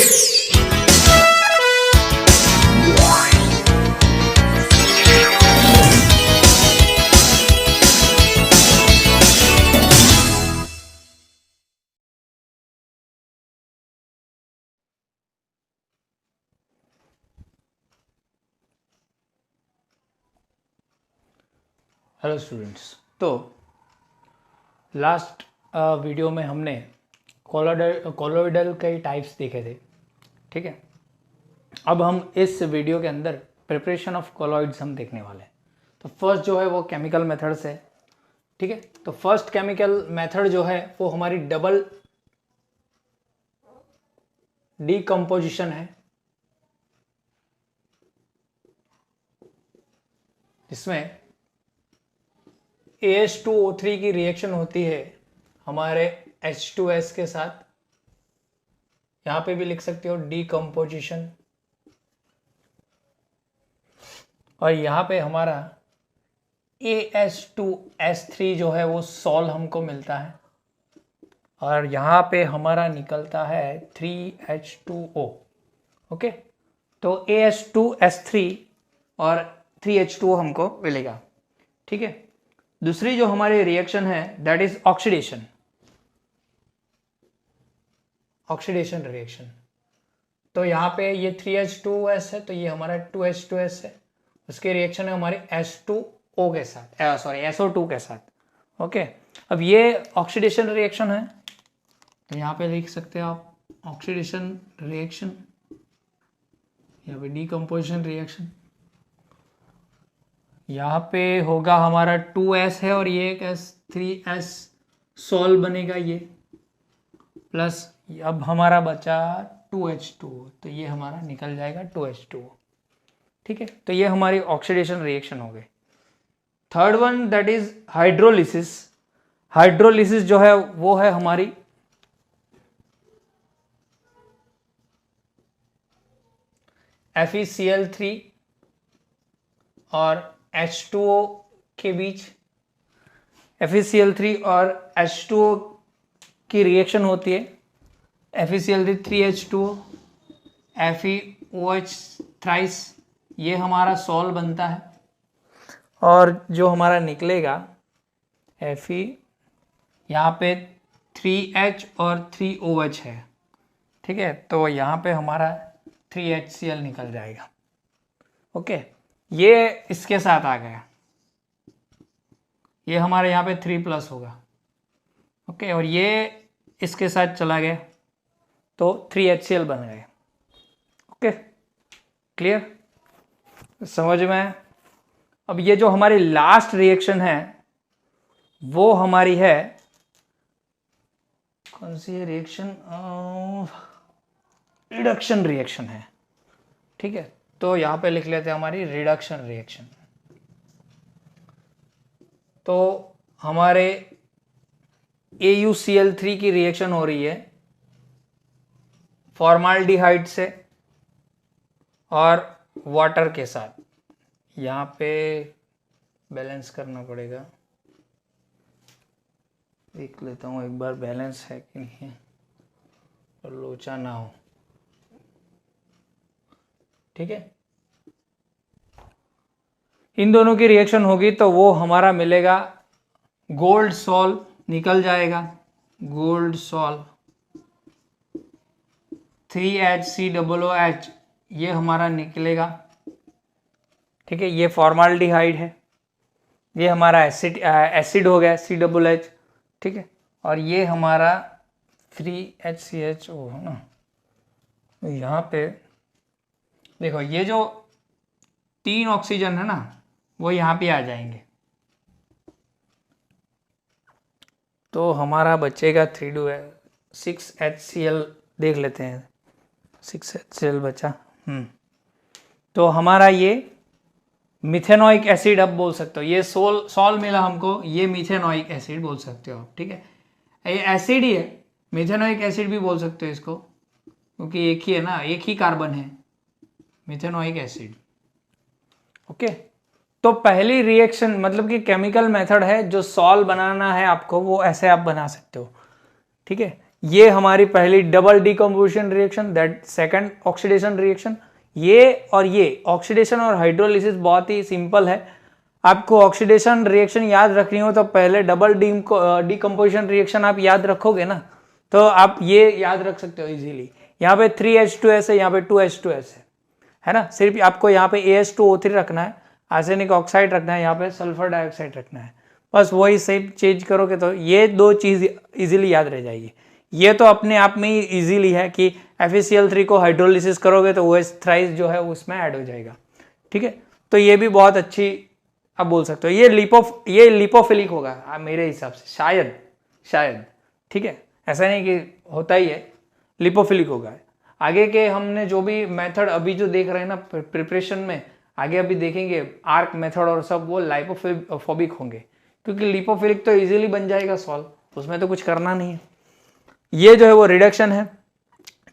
Hello students, तो last video में हमने कोलोइडल के टाइप्स देखे थे। ठीक है, अब हम इस वीडियो के अंदर प्रिपरेशन ऑफ कोलोइड्स हम देखने वाले हैं। तो फर्स्ट जो है वो केमिकल मेथड्स है। ठीक है, तो फर्स्ट केमिकल मेथड जो है वो हमारी डबल डीकम्पोजिशन है, जिसमें AH2O3 की रिएक्शन होती है हमारे H2S के साथ। यहां पे भी लिख सकते हो डीकम्पोजिशन, और यहां पे हमारा AH2S3 जो है वो सॉल हमको मिलता है, और यहां पे हमारा निकलता है 3H2O। ओके, तो AH2S3 और 3H2O हमको मिलेगा। ठीक है, दूसरी जो हमारी रिएक्शन है दैट इज ऑक्सीडेशन रिएक्शन। तो यहाँ पे ये 3H2S है, तो ये हमारा 2H2S है। उसके रिएक्शन है हमारे H2O के साथ, SO2 के साथ। ओके, अब ये ऑक्सीडेशन रिएक्शन है, तो यहाँ पे लिख सकते हैं आप ऑक्सीडेशन रिएक्शन, यहाँ पे डीकम्पोजिशन रिएक्शन। यहाँ पे होगा हमारा 2S है और ये एक 3S सॉल्व बनेगा ये, प्लस अब हमारा बचा 2H2O, तो ये हमारा निकल जाएगा 2H2O। ठीक है, तो ये हमारी ऑक्सीडेशन रिएक्शन हो गई। Third one that is hydrolysis. Hydrolysis जो है वो है हमारी FeCl3 और H2O के बीच। FeCl3 और H2O की रिएक्शन होती है, FeCl3 3H2O, FeOH थ्राइस, ये हमारा सॉल्व बनता है, और जो हमारा निकलेगा Fe, यहाँ पे 3H और 3OH है। ठीक है, तो यहाँ पे हमारा 3HCl निकल जाएगा। ओके, ये इसके साथ आ गया, ये हमारे यहाँ पे 3+ होगा। ओके, और ये इसके साथ चला गया तो 3HCl बन गए। ओके, क्लियर, समझ में? अब ये जो हमारी लास्ट रिएक्शन है वो हमारी है, कौन सी रिएक्शन? रिडक्शन रिएक्शन है। ठीक है, तो यहां पे लिख लेते हैं हमारी रिडक्शन रिएक्शन। तो हमारे AuCl3 की रिएक्शन हो रही है फॉर्माल्डिहाइड से और वाटर के साथ। यहाँ पे बैलेंस करना पड़ेगा, देख लेता हूँ एक बार बैलेंस है कि नहीं है, और लोचा ना हो। ठीक है, इन दोनों की रिएक्शन होगी तो वो हमारा मिलेगा गोल्ड सॉल्व निकल जाएगा, गोल्ड सॉल्व 3HCOOH ये हमारा निकलेगा। ठीक है, ये फॉर्माल्डिहाइड है, ये हमारा एसिड हो गया COOH। ठीक है, और ये हमारा 3HCHO है ना। यहाँ पे देखो ये जो 3 ऑक्सीजन है ना वो यहाँ पे आ जाएंगे, तो हमारा बचेगा 6HCl। देख लेते हैं 6HCl बचा। तो हमारा ये मिथेनोइक एसिड अब बोल सकते हो, ये सॉल मिला हमको, ये मिथेनोइक एसिड बोल सकते हो। ठीक है, ये एसिड ही है, मिथेनोइक एसिड भी बोल सकते हो इसको, क्योंकि एक ही है ना, एक ही कार्बन है, मिथेनोइक एसिड। ओके, तो पहली रिएक्शन मतलब कि केमिकल मेथड है जो सॉल्व बनाना है आपको, वो ऐसे आप बना सकते हो। ठीक है, ये हमारी पहली double decomposition reaction, that second oxidation reaction. ये और ये ऑक्सीडेशन और हाइड्रोलिसिस बहुत ही सिंपल है। आपको ऑक्सीडेशन रिएक्शन याद रखनी हो तो पहले डबल डीकम्पोजिशन रिएक्शन आप याद रखोगे ना, तो आप ये याद रख सकते हो इजीली। यहाँ पे 3H2S है, यहाँ पे 2H2S है ना। सिर्फ आपको यहाँ पे AH2O3 रखना है, आर्सेनिक ऑक्साइड रखना है, यहाँ पे सल्फर डाइऑक्साइड रखना है, बस वही सेम चेंज करोगे तो ये दो चीज इजीली याद रह जाएगी। ये तो अपने आप में ही इजीली है कि FeCl3 को हाइड्रोलिसिस करोगे तो OH थ्राइस जो है उसमें ऐड हो जाएगा, ठीक है। तो ये भी बहुत अच्छी आप बोल सकते हो। ये लिपोफिलिक होगा मेरे हिसाब से, शायद ठीक है, ऐसा नहीं कि होता ही है, लिपोफिलिक होगा। आगे के हमने जो भी मेथड अभी जो देख रहे हैं ना प्रिपरेशन में, आगे अभी देखेंगे आर्क मेथड और सब, वो लाइपोफोबिक होंगे, क्योंकि लिपोफिलिक तो इजीली बन जाएगा सॉल्व, उसमें तो कुछ करना नहीं है। ये जो है वो रिडक्शन है,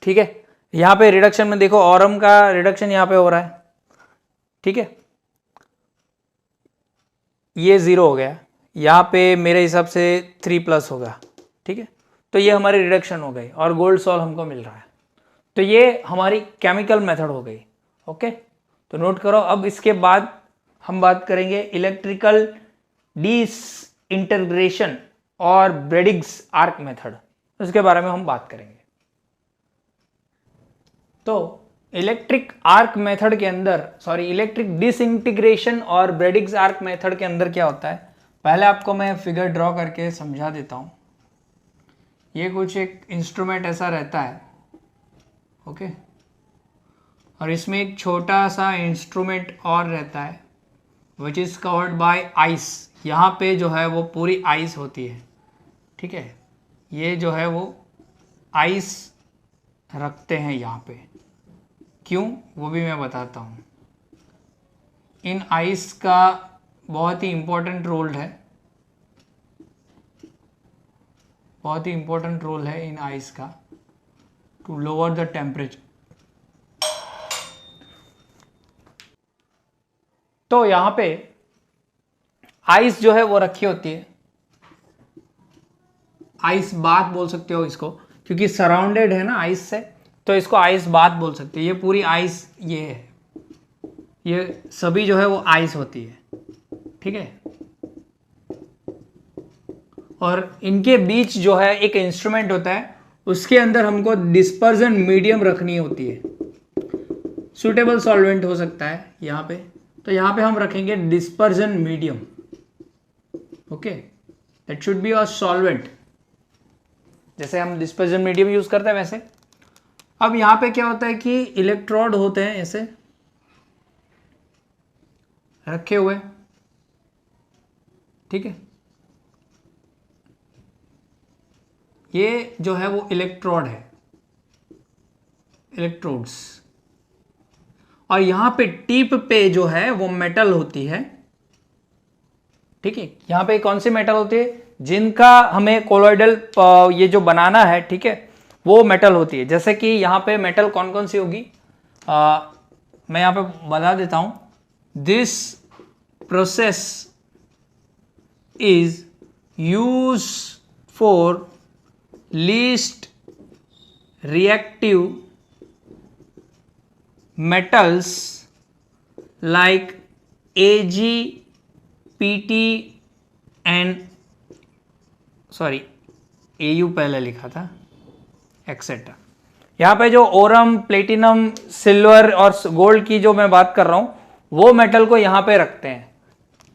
ठीक है। यहाँ पे रिडक्शन में देखो ऑरम का रिडक्शन यहाँ पे हो रहा है, ठीक है, ये 0 हो गया, यहाँ पे मेरे हिसाब से 3+ होगा, ठीक है। तो ये हमारी रिडक्शन हो गई और गोल्ड सॉल्व हमको मिल रहा है। तो ये हमारी केमिकल मेथड हो गई, ओके। तो नोट करो। अब इसके बाद हम बात करेंगे इलेक्ट्रिकल डिसइंटीग्रेशन और ब्रेडिग्स आर्क मेथड, उसके बारे में हम बात करेंगे। तो इलेक्ट्रिक डिसइंटीग्रेशन और ब्रेडिग्स आर्क मेथड के अंदर क्या होता है, पहले आपको मैं फिगर ड्रॉ करके समझा देता हूं। ये कुछ एक इंस्ट्रूमेंट ऐसा रहता है, ओके, और इसमें एक छोटा सा इंस्ट्रूमेंट और रहता है which is covered by ice. यहाँ पे जो है वो पूरी आइस होती है, ठीक है। ये जो है वो आइस रखते हैं यहाँ पे, क्यों वो भी मैं बताता हूँ। इन आइस का बहुत ही इम्पोर्टेंट रोल है, इन आइस का टू लोअर द टेम्परेचर। तो यहाँ पे आइस जो है वो रखी होती है, आइस बाथ बोल सकते हो इसको, क्योंकि सराउंडेड है ना आइस से, तो इसको आइस बाथ बोल सकते हैं। ये पूरी आइस ये है, ये सभी जो है वो आइस होती है, ठीक है। और इनके बीच जो है एक इंस्ट्रूमेंट होता है, उसके अंदर हमको डिस्पर्जन मीडियम रखनी होती है। सूटेबल सॉल्वेंट हो सकता है यहाँ पे, तो यहाँ पे हम रखेंगे dispersion medium, okay, that should be a solvent, जैसे हम डिस्पर्जन मीडियम यूज करते हैं वैसे। अब यहाँ पे क्या होता है कि इलेक्ट्रोड होते हैं ऐसे रखे हुए, ठीक है। ये जो है वो इलेक्ट्रोड है, इलेक्ट्रोड्स, और यहां पे टिप पे जो है वो मेटल होती है, ठीक है। यहां पे कौन सी मेटल होती है, जिनका हमें कोलॉइडल ये जो बनाना है, ठीक है, वो मेटल होती है। जैसे कि यहाँ पे मेटल कौन कौन सी होगी, मैं यहाँ पे बता देता हूं। This process is use for least reactive metals like Ag, Pt and Au पहले लिखा था एक्सेट्रा। यहाँ पे जो ओरम, प्लेटिनम, सिल्वर और गोल्ड की जो मैं बात कर रहा हूं, वो मेटल को यहाँ पे रखते हैं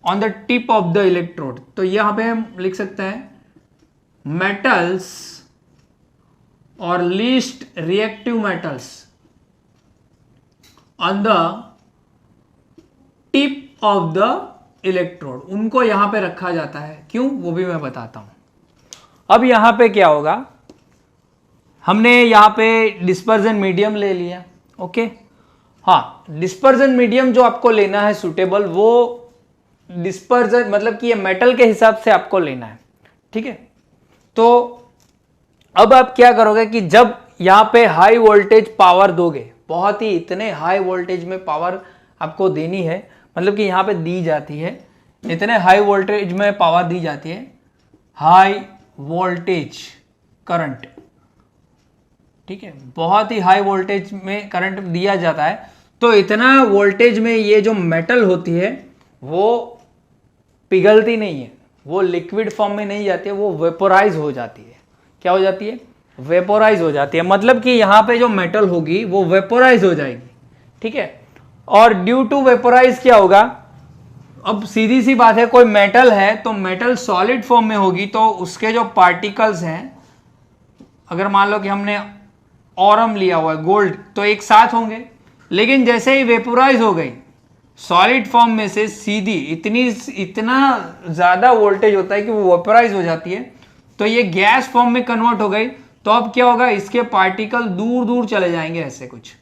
on the tip of the electrode. तो यहाँ पे हम लिख सकते हैं मेटल्स और least reactive metals on the tip of the electrode, उनको यहां पे रखा जाता है। क्यों, वो भी मैं बताता हूं। अब यहां पे क्या होगा, हमने यहां पे डिस्पर्जन मीडियम ले लिया, ओके। हाँ, डिस्पर्जन मीडियम जो आपको लेना है सूटेबल, वो डिस्पर्जन मतलब कि ये मेटल के हिसाब से आपको लेना है, ठीक है। तो अब आप क्या करोगे कि जब यहां पे हाई वोल्टेज पावर दोगे, बहुत ही इतने हाई वोल्टेज में पावर आपको देनी है, मतलब कि यहां पे दी जाती है, इतने हाई वोल्टेज में पावर दी जाती है, हाई वोल्टेज करंट, ठीक है, बहुत ही हाई वोल्टेज में करंट दिया जाता है, तो इतना वोल्टेज में ये जो मेटल होती है वो पिघलती नहीं है, वो लिक्विड फॉर्म में नहीं जाती है, वो वेपोराइज हो जाती है। क्या हो जाती है? वेपोराइज हो जाती है, मतलब कि यहाँ पे जो मेटल होगी वो वेपोराइज हो जाएगी। ठीक है, और ड्यू टू वेपोराइज क्या होगा? अब सीधी सी बात है, कोई मेटल है तो मेटल सॉलिड फॉर्म में होगी, तो उसके जो पार्टिकल्स हैं, अगर मान लो कि हमने ऑरम लिया हुआ है गोल्ड, तो एक साथ होंगे, लेकिन जैसे ही वेपोराइज हो गई सॉलिड फॉर्म में से सीधी, इतना ज्यादा वोल्टेज होता है कि वो वेपोराइज हो जाती है, तो ये गैस फॉर्म में कन्वर्ट हो गई, तो अब क्या होगा? इसके पार्टिकल दूर दूर चले जाएंगे, ऐसे कुछ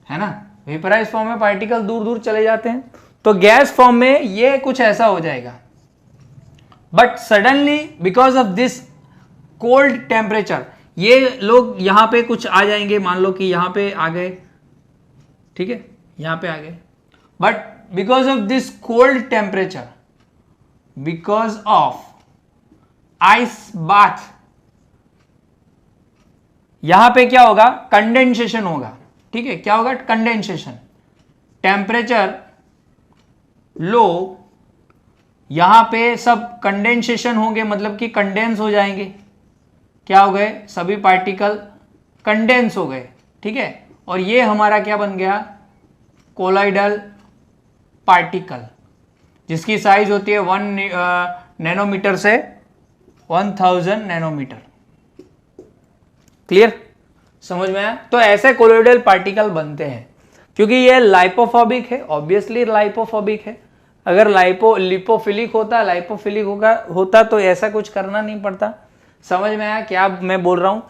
है ना, वेपोराइज फॉर्म में पार्टिकल दूर दूर चले जाते हैं, तो गैस फॉर्म में ये कुछ ऐसा हो जाएगा। But suddenly because of this cold temperature, ये लोग यहां पे कुछ आ जाएंगे, मान लो कि यहां पे आ गए, ठीक है, यहां पे आ गए, but because of this cold temperature, because of ice bath, यहां पे क्या होगा? कंडेंसेशन होगा। ठीक है, क्या होगा? कंडेंसेशन। टेम्परेचर लो, यहां पे सब कंडेंसेशन होंगे, मतलब कि कंडेंस हो जाएंगे। क्या हो गए? सभी पार्टिकल कंडेंस हो गए। ठीक है, और ये हमारा क्या बन गया? कोलॉइडल पार्टिकल, जिसकी साइज होती है 1 नैनोमीटर से 1000 नैनोमीटर। क्लियर? समझ में आया? तो ऐसे कोलॉइडल पार्टिकल बनते हैं, क्योंकि ये लाइपोफोबिक है, ऑब्वियसली लाइपोफोबिक है। अगर लिपोफिलिक होता तो ऐसा कुछ करना नहीं पड़ता। समझ में आया क्या मैं बोल रहा हूं?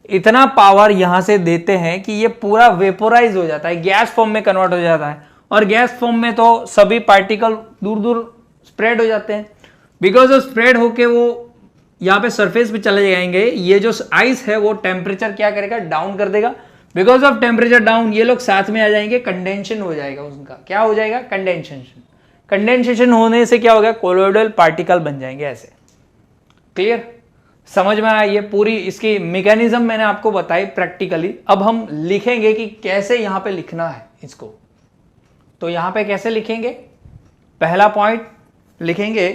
इतना पावर यहां से देते हैं कि ये पूरा वेपोराइज हो जाता है, गैस फॉर्म में कन्वर्ट हो जाता है, और गैस फॉर्म में तो सभी पार्टिकल दूर दूर स्प्रेड हो जाते हैं। बिकॉज ऑफ स्प्रेड होके वो यहाँ पे सरफेस पे चले जाएंगे, ये जो आइस है वो टेम्परेचर क्या करेगा? डाउन कर देगा। बिकॉज ऑफ टेम्परेचर डाउन ये लोग साथ में आ जाएंगे, कंडेंशन हो जाएगा उनका। क्या हो जाएगा? कंडेंसेशन। कंडेंसेशन होने से क्या होगा? कोलॉइडल पार्टिकल बन जाएंगे ऐसे। क्लियर? समझ में आया? ये पूरी इसकी मैकेनिज्म मैंने आपको बताई प्रैक्टिकली। अब हम लिखेंगे कि कैसे यहां पे लिखना है इसको। तो यहां पे कैसे लिखेंगे? पहला पॉइंट लिखेंगे,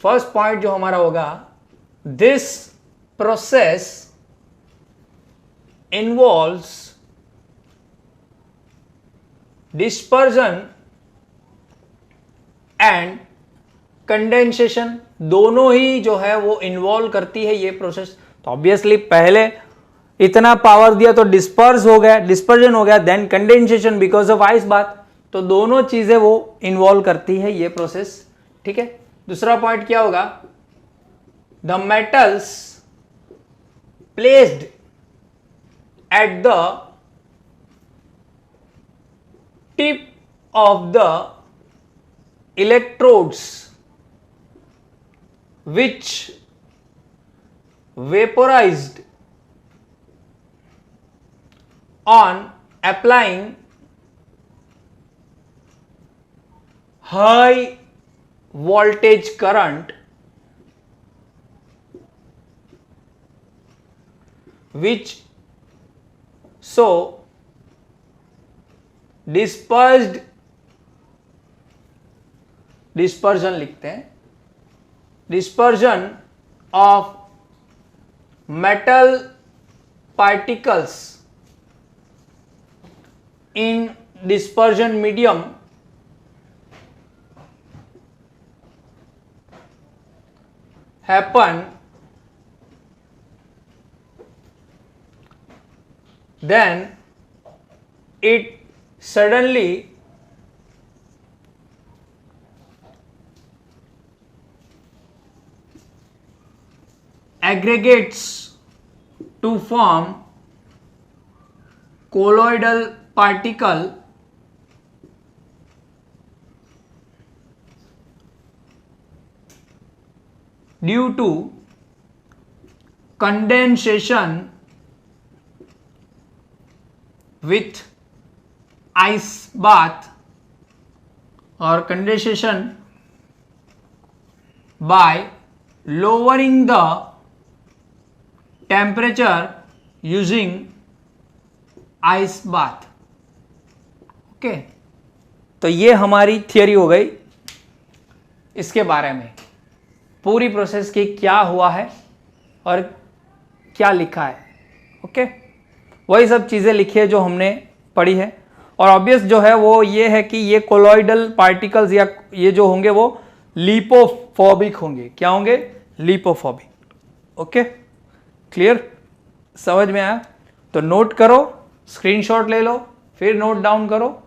फर्स्ट पॉइंट जो हमारा होगा, this process involves dispersion and condensation, दोनों ही जो है वो इन्वॉल्व करती है ये प्रोसेस। तो ऑब्वियसली पहले इतना पावर दिया तो डिस्पर्स हो गया, डिस्पर्जन हो गया, then condensation because of ice bath, तो दोनों चीजें वो इन्वॉल्व करती है ये प्रोसेस। ठीक है, दूसरा पॉइंट क्या होगा? The metals placed at the tip of the electrodes which vaporized on applying high voltage current, which so dispersion लिखते हैं, dispersion of metal particles in dispersion medium happen, then it suddenly aggregates to form colloidal particle due to condensation with ice bath or condensation by lowering the temperature using ice bath. Okay, तो ये हमारी theory हो गई इसके बारे में, पूरी process की क्या हुआ है और क्या लिखा है. ओके, वही सब चीज़ें लिखी है जो हमने पढ़ी है. और ऑब्वियस जो है वो ये है कि ये कोलॉइडल पार्टिकल्स या ये जो होंगे वो लिपोफोबिक होंगे. क्या होंगे? लिपोफोबिक. ओके, क्लियर, समझ में आया? तो नोट करो, स्क्रीनशॉट ले लो, फिर नोट डाउन करो.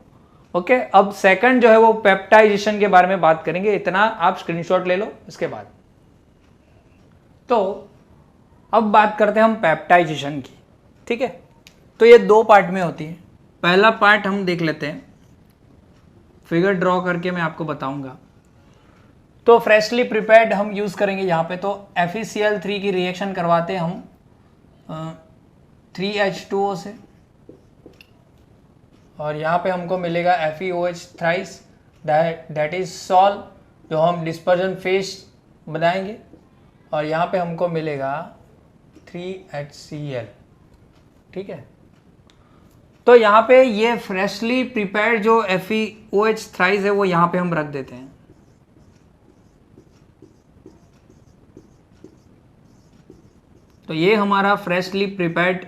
ओके, अब सेकंड जो है वो पेप्टाइजेशन के बारे में बात करेंगे. इतना आप स्क्रीनशॉट ले लो इसके बाद. तो अब बात करते हैं हम पेप्टाइजेशन की. ठीक है, तो ये दो पार्ट में होती है. पहला पार्ट हम देख लेते हैं, फिगर ड्रॉ करके मैं आपको बताऊंगा. तो फ्रेशली प्रिपेयर्ड हम यूज करेंगे यहाँ पे. तो FeCl3 की रिएक्शन करवाते हैं हम 3H2O से, और यहाँ पे हमको मिलेगा FeOH thrice, that is sol, जो हम डिस्पर्जन फेज बनाएंगे. और यहाँ पे हमको मिलेगा 3HCl. ठीक है, तो यहाँ पे ये फ्रेशली प्रिपेयर्ड जो FeOH थ्राइस है वो यहाँ पे हम रख देते हैं. तो ये हमारा फ्रेशली प्रिपेयर्ड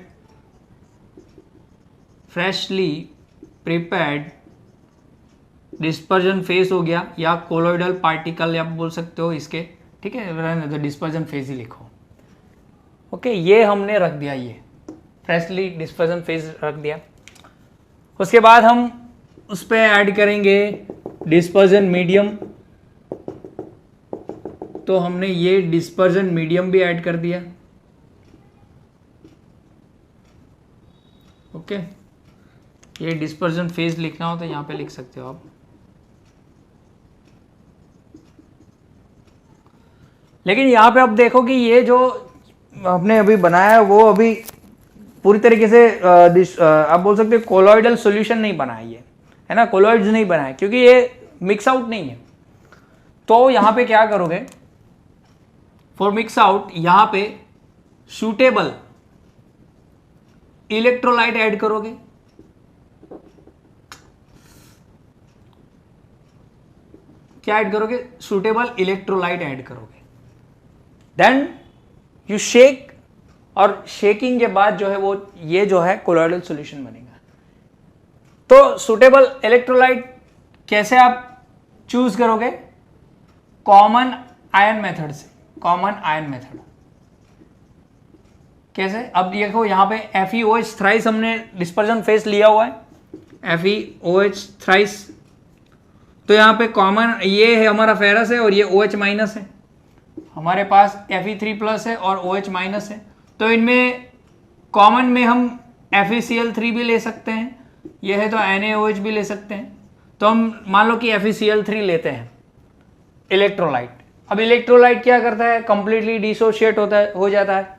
डिस्पर्जन फेज हो गया, या कोलोइडल पार्टिकल आप बोल सकते हो इसके. ठीक है, तो डिस्पर्जन फेज ही लिखो. ओके, ये हमने रख दिया, ये फ्रेशली डिस्पर्जन फेज रख दिया. उसके बाद हम उस पर ऐड करेंगे डिस्पर्जन मीडियम. तो हमने ये डिस्पर्जन मीडियम भी ऐड कर दिया. ओके, ये डिस्पर्जन फेज लिखना हो तो यहाँ पे लिख सकते हो आप. लेकिन यहाँ पे अब देखो कि ये जो आपने अभी बनाया है वो अभी पूरी तरीके से आप बोल सकते हो कोलॉइडल सॉल्यूशन नहीं बना है ना, कोलॉइड्स नहीं बनाए, क्योंकि ये मिक्स आउट नहीं है. तो यहाँ पे क्या करोगे, फॉर मिक्स आउट यहाँ पे सूटेबल इलेक्ट्रोलाइट ऐड करोगे. क्या ऐड करोगे? सूटेबल इलेक्ट्रोलाइट ऐड करोगे. देन यू शेक, और शेकिंग के बाद जो है वो ये जो है कोलॉइडल सॉल्यूशन बनेगा. तो सूटेबल इलेक्ट्रोलाइट कैसे आप चूज करोगे? कॉमन आयन मेथड से. कॉमन आयन मेथड कैसे? अब देखो यहाँ पे FeOH थ्राइस हमने डिस्पर्जन फेज लिया हुआ है, FeOH थ्राइस. तो यहाँ पे कॉमन ये है हमारा फेरस है और ये OH माइनस है. हमारे पास Fe3+ है और OH माइनस है. तो इनमें कॉमन में हम FeCl3 भी ले सकते हैं, ये है तो NaOH भी ले सकते हैं. तो हम मान लो कि FeCl3 लेते हैं इलेक्ट्रोलाइट. अब इलेक्ट्रोलाइट क्या करता है? कंप्लीटली डिसोशिएट हो जाता है.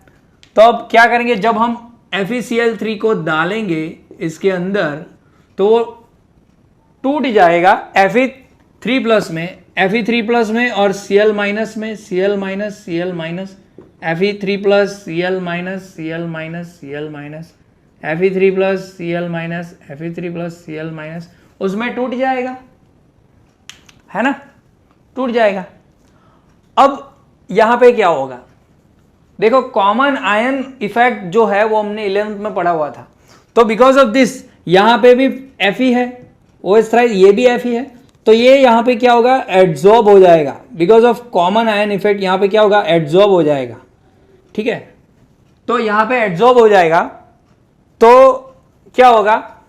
तो अब क्या करेंगे, जब हम FeCl3 को डालेंगे इसके अंदर तो वो टूट जाएगा Fe3+ में और Cl- में, Cl- Fe3+, Cl-, Fe3+, Cl-, उसमें टूट जाएगा, है ना, टूट जाएगा. अब यहां पे क्या होगा? देखो, कॉमन आयन इफेक्ट जो है वो हमने 11th में पढ़ा हुआ था. तो बिकॉज ऑफ दिस यहां पे भी Fe है, OH थ्राइस ये भी Fe है. तो ये यहां पे क्या होगा? एड्सॉर्ब हो जाएगा. Because of common ion effect यहां पे क्या होगा? एड्सॉर्ब हो जाएगा. ठीक है, तो यहां पे एड्सॉर्ब हो जाएगा. तो क्या होगा?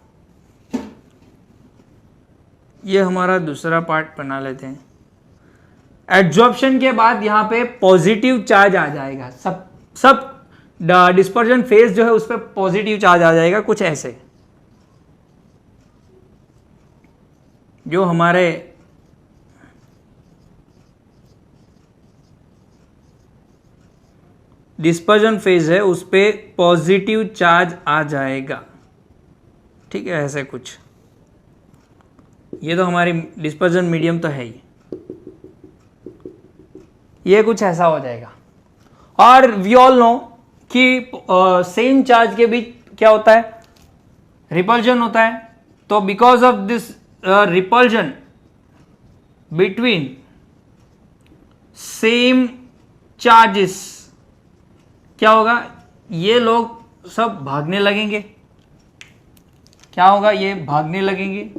ये हमारा दूसरा पार्ट बना लेते हैं. एड्सॉर्प्शन के बाद यहां पे पॉजिटिव चार्ज आ जाएगा. सब डिस्पर्जन फेज जो है उस पर पॉजिटिव चार्ज आ जाएगा, कुछ ऐसे. जो हमारे डिस्पर्जन फेज है उस पे पॉजिटिव चार्ज आ जाएगा. ठीक है, ऐसे कुछ. ये तो हमारी डिस्पर्जन मीडियम तो है ही. ये कुछ ऐसा हो जाएगा। और वी ऑल नो कि सेम चार्ज के बीच क्या होता है, रिपल्जन होता है। तो because of this repulsion between same charges क्या होगा, ये लोग सब भागने लगेंगे। क्या होगा, ये भागने लगेंगे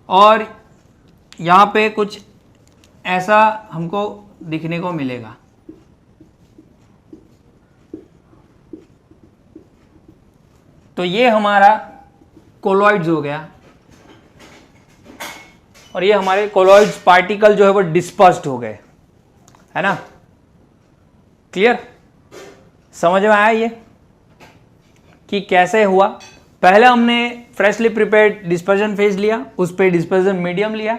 और यहां पे कुछ ऐसा हमको दिखने को मिलेगा। तो ये हमारा कोलॉइड्स हो गया और ये हमारे कोलॉइड्स पार्टिकल जो है वो डिस्पर्स्ड हो गए, है ना। क्लियर, समझ में आया ये कि कैसे हुआ। पहले हमने फ्रेशली प्रिपेयर्ड डिस्पर्जन फेज लिया, उस पर डिस्पर्जन मीडियम लिया,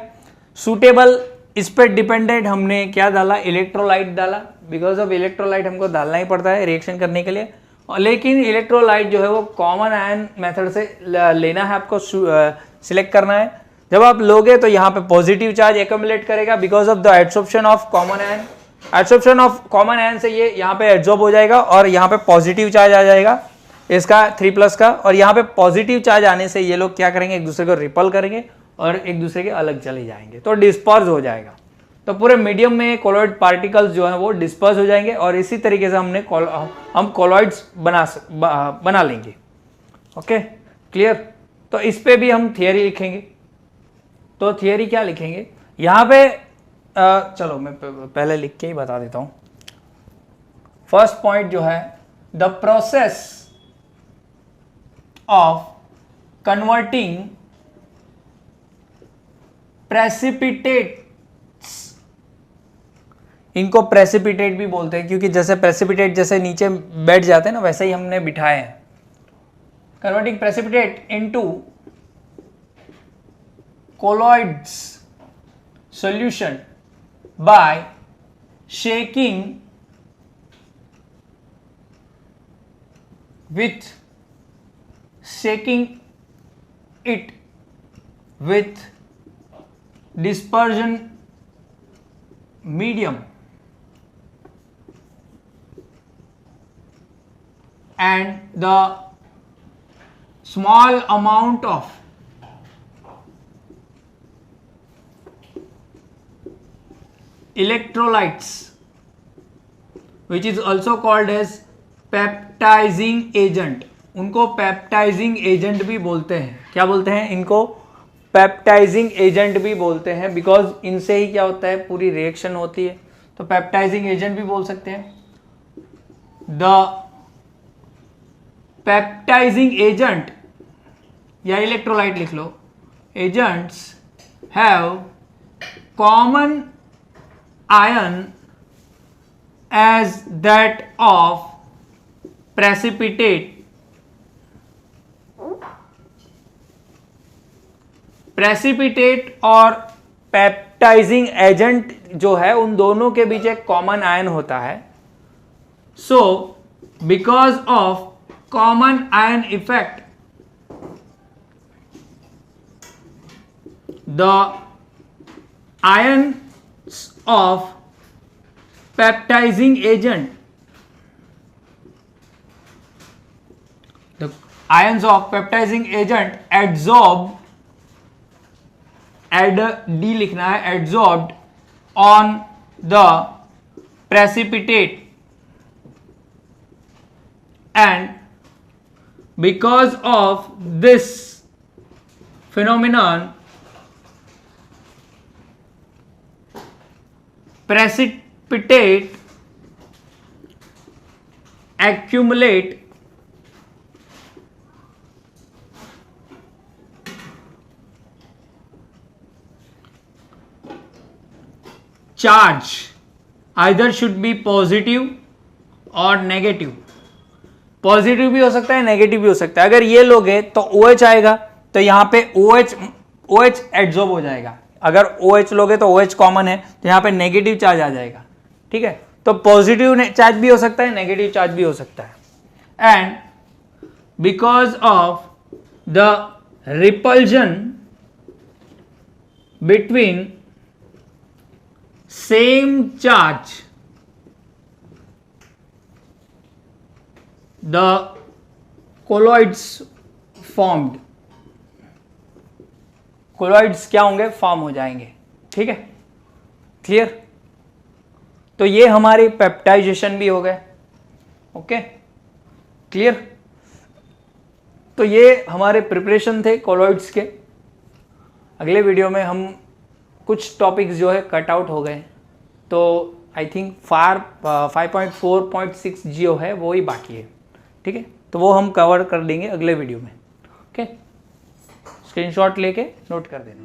सूटेबल इस पर डिपेंडेंट हमने क्या डाला, इलेक्ट्रोलाइट डाला। बिकॉज ऑफ इलेक्ट्रोलाइट हमको डालना ही पड़ता है रिएक्शन करने के लिए, लेकिन इलेक्ट्रोलाइट जो है वो कॉमन आयन मेथड से लेना है, आपको सिलेक्ट करना है। जब आप लोगे तो यहाँ पे पॉजिटिव चार्ज एक्यूमुलेट करेगा because of the adsorption of common ion. Adsorption of common ion से ये यहाँ पे एड्सॉर्ब हो जाएगा और यहाँ पे पॉजिटिव चार्ज आ जाएगा इसका 3+ का, और यहाँ पे पॉजिटिव चार्ज आने से ये लोग क्या करेंगे, एक दूसरे को रिपल करेंगे और एक दूसरे के अलग चले जाएंगे, तो डिस्पर्स हो जाएगा। तो पूरे मीडियम में कोलॉइड पार्टिकल्स जो है वो डिस्पर्स हो जाएंगे और इसी तरीके से हम कोलॉइड्स बना लेंगे। Okay, clear. तो इस पे भी हम थियरी लिखेंगे। तो थियरी क्या लिखेंगे यहाँ पे, चलो मैं पहले लिख के ही बता देता हूं। फर्स्ट पॉइंट जो है, the process of converting precipitate, इनको प्रेसिपिटेट भी बोलते हैं क्योंकि जैसे प्रेसिपिटेट जैसे नीचे बैठ जाते हैं ना, वैसे ही हमने बिठाए हैं। Converting precipitate into colloids solution by shaking it with dispersion medium and the small amount of electrolytes which is also called as peptizing agent। उनको पेप्टाइजिंग एजेंट भी बोलते हैं। क्या बोलते हैं इनको? पेप्टाइजिंग एजेंट भी बोलते हैं बिकॉज इनसे ही क्या होता है, पूरी रिएक्शन होती है। तो पेप्टाइजिंग एजेंट भी बोल सकते हैं। द पेप्टाइजिंग एजेंट या इलेक्ट्रोलाइट लिख लो, agents have common ion as that of precipitate। Precipitate और पेप्टाइजिंग एजेंट जो है उन दोनों के बीच एक कॉमन आयन होता है। So because of common ion effect the ion of peptizing agent, the ions of peptizing agent adsorb, add D लिखना है, adsorbed on the precipitate, and because of this phenomenon precipitate accumulate charge, either should be positive और negative. Positive भी हो सकता है, negative भी हो सकता है। अगर ये लोग है तो OH आएगा, तो यहाँ पे OH एड्सॉर्ब हो जाएगा। अगर OH लोगे तो OH कॉमन है, तो यहाँ पे नेगेटिव चार्ज आ जाएगा। ठीक है, तो पॉजिटिव चार्ज भी हो सकता है, नेगेटिव चार्ज भी हो सकता है। And because of the repulsion between same charge, the colloids formed, colloids क्या होंगे, फॉर्म हो जाएंगे। ठीक है, क्लियर। तो ये हमारी पेप्टाइजेशन भी हो गए। Okay, clear. तो ये हमारे प्रिपरेशन थे कोलॉइड्स के। अगले वीडियो में हम कुछ टॉपिक्स जो है कट आउट हो गए, तो आई थिंक 5.4.6 जियो है वो ही बाकी है। ठीक है, तो वो हम कवर कर देंगे अगले वीडियो में। ओके, स्क्रीनशॉट लेके नोट कर देना।